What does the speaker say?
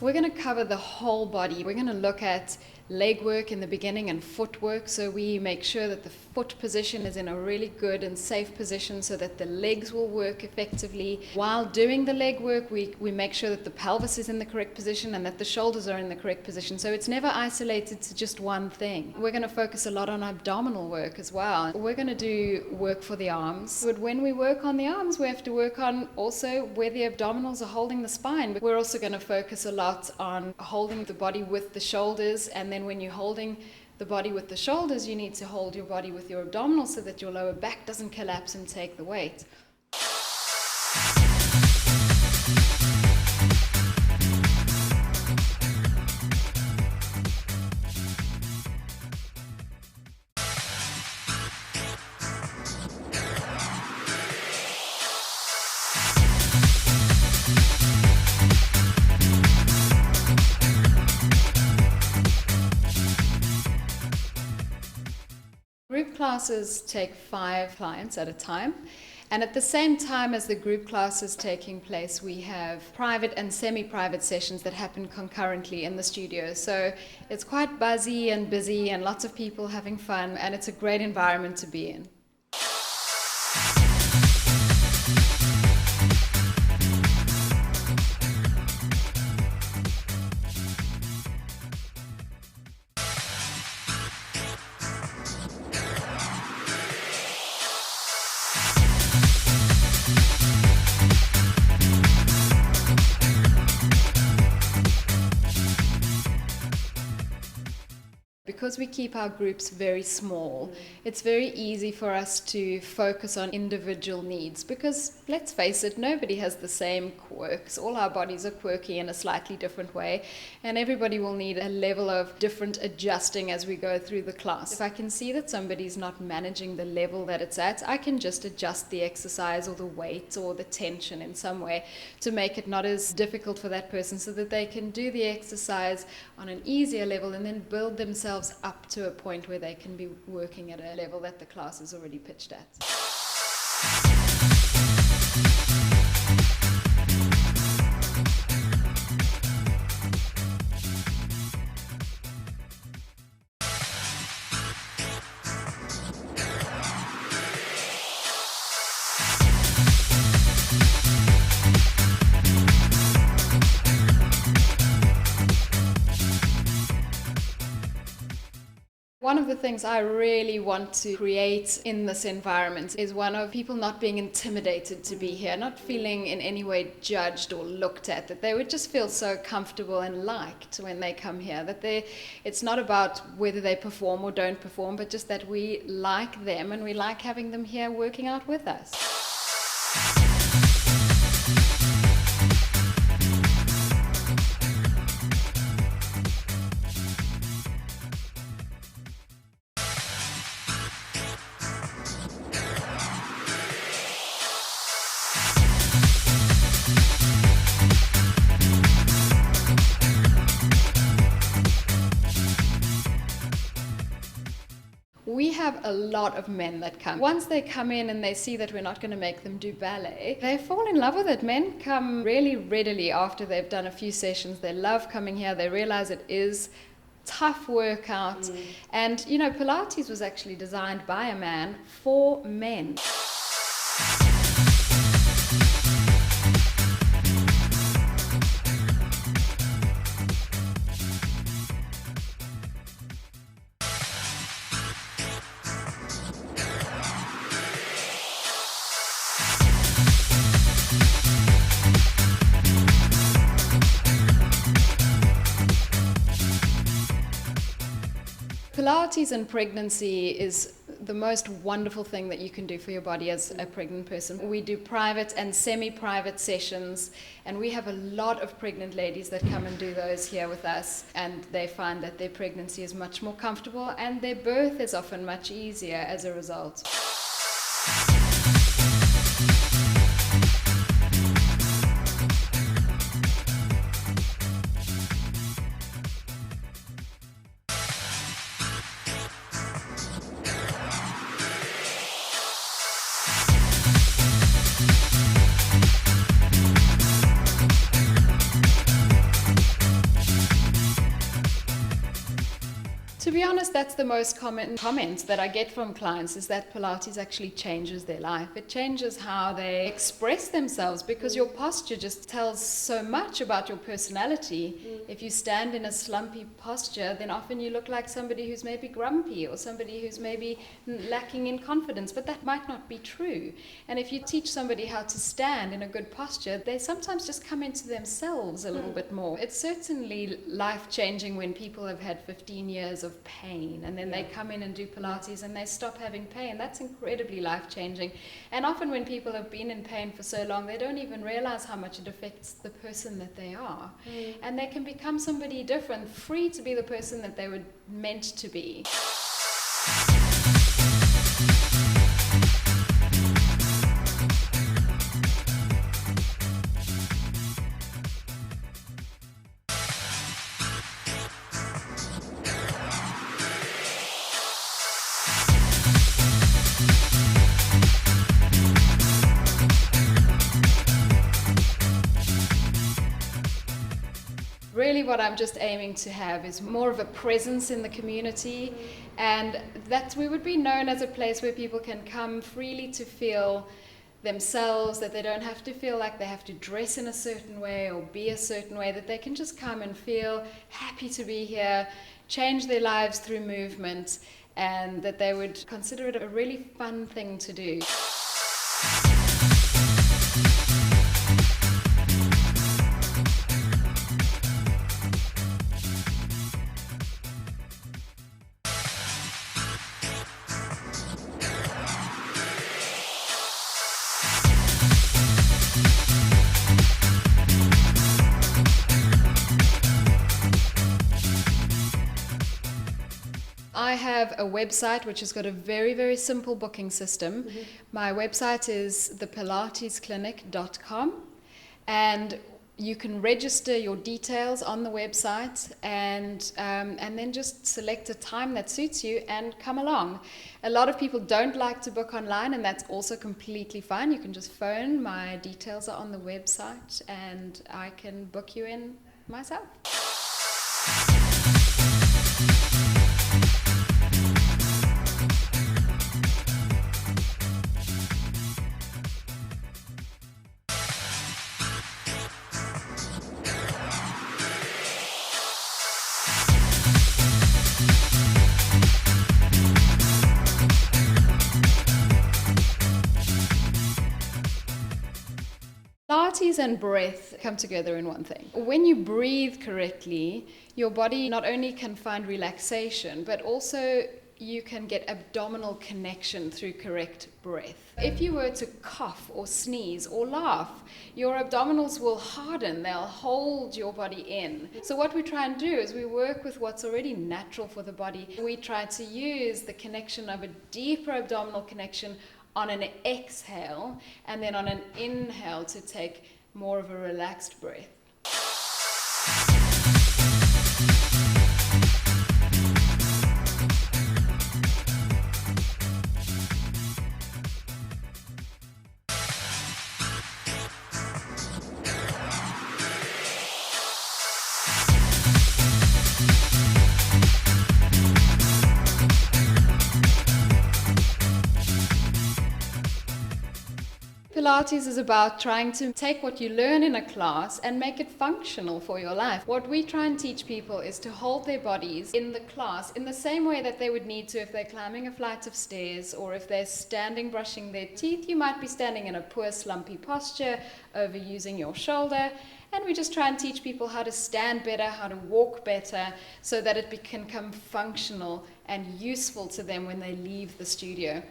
We're going to cover the whole body. We're going to look at leg work in the beginning and footwork, so we make sure that the foot position is in a really good and safe position so that the legs will work effectively. While doing the leg work, we make sure that the pelvis is in the correct position and that the shoulders are in the correct position, so it's never isolated to just one thing. We're going to focus a lot on abdominal work as well. We're going to do work for the arms, but when we work on the arms, we have to work on also where the abdominals are holding the spine. We're also going to focus a lot on holding the body with the shoulders, and then when you're holding the body with the shoulders, you need to hold your body with your abdominals so that your lower back doesn't collapse and take the weight. Group classes take 5 clients at a time, and at the same time as the group class is taking place, we have private and semi-private sessions that happen concurrently in the studio. So it's quite buzzy and busy and lots of people having fun, and it's a great environment to be in. Because we keep our groups very small, it's very easy for us to focus on individual needs because, let's face it, nobody has the same quirks. All our bodies are quirky in a slightly different way, and everybody will need a level of different adjusting as we go through the class. If I can see that somebody's not managing the level that it's at, I can just adjust the exercise or the weight or the tension in some way to make it not as difficult for that person so that they can do the exercise on an easier level and then build themselves up to a point where they can be working at a level that the class is already pitched at. One of the things I really want to create in this environment is one of people not being intimidated to be here, not feeling in any way judged or looked at, that they would just feel so comfortable and liked when they come here, that it's not about whether they perform or don't perform, but just that we like them and we like having them here working out with us. We have a lot of men that come. Once they come in and they see that we're not going to make them do ballet, they fall in love with it. Men come really readily after they've done a few sessions. They love coming here. They realize it is tough workout. And, you know, Pilates was actually designed by a man for men. Pilates and pregnancy is the most wonderful thing that you can do for your body as a pregnant person. We do private and semi-private sessions, and we have a lot of pregnant ladies that come and do those here with us, and they find that their pregnancy is much more comfortable and their birth is often much easier as a result. To be honest, that's the most common comment that I get from clients, is that Pilates actually changes their life. It changes how they express themselves, because your posture just tells so much about your personality. If you stand in a slumpy posture, then often you look like somebody who's maybe grumpy, or somebody who's maybe lacking in confidence, but that might not be true. And if you teach somebody how to stand in a good posture, they sometimes just come into themselves a little bit more. It's certainly life-changing when people have had 15 years of pain, and then they come in and do Pilates and they stop having pain. That's incredibly life-changing. And often when people have been in pain for so long, they don't even realize how much it affects the person that they are. And they can become somebody different, free to be the person that they were meant to be. Really what I'm just aiming to have is more of a presence in the community, and that we would be known as a place where people can come freely to feel themselves, that they don't have to feel like they have to dress in a certain way or be a certain way, that they can just come and feel happy to be here, change their lives through movement, and that they would consider it a really fun thing to do. I have a website which has got a very, very simple booking system. My website is thepilatesclinic.com, and you can register your details on the website, and then just select a time that suits you and come along. A lot of people don't like to book online, and that's also completely fine. You can just phone. My details are on the website, and I can book you in myself. Pilates and breath come together in one thing. When you breathe correctly, your body not only can find relaxation, but also you can get abdominal connection through correct breath. If you were to cough or sneeze or laugh, your abdominals will harden, they'll hold your body in. So what we try and do is we work with what's already natural for the body. We try to use the connection of a deeper abdominal connection on an exhale, and then on an inhale to take more of a relaxed breath. Pilates is about trying to take what you learn in a class and make it functional for your life. What we try and teach people is to hold their bodies in the class in the same way that they would need to if they're climbing a flight of stairs, or if they're standing brushing their teeth. You might be standing in a poor slumpy posture, overusing your shoulder, and we just try and teach people how to stand better, how to walk better, so that it can become functional and useful to them when they leave the studio.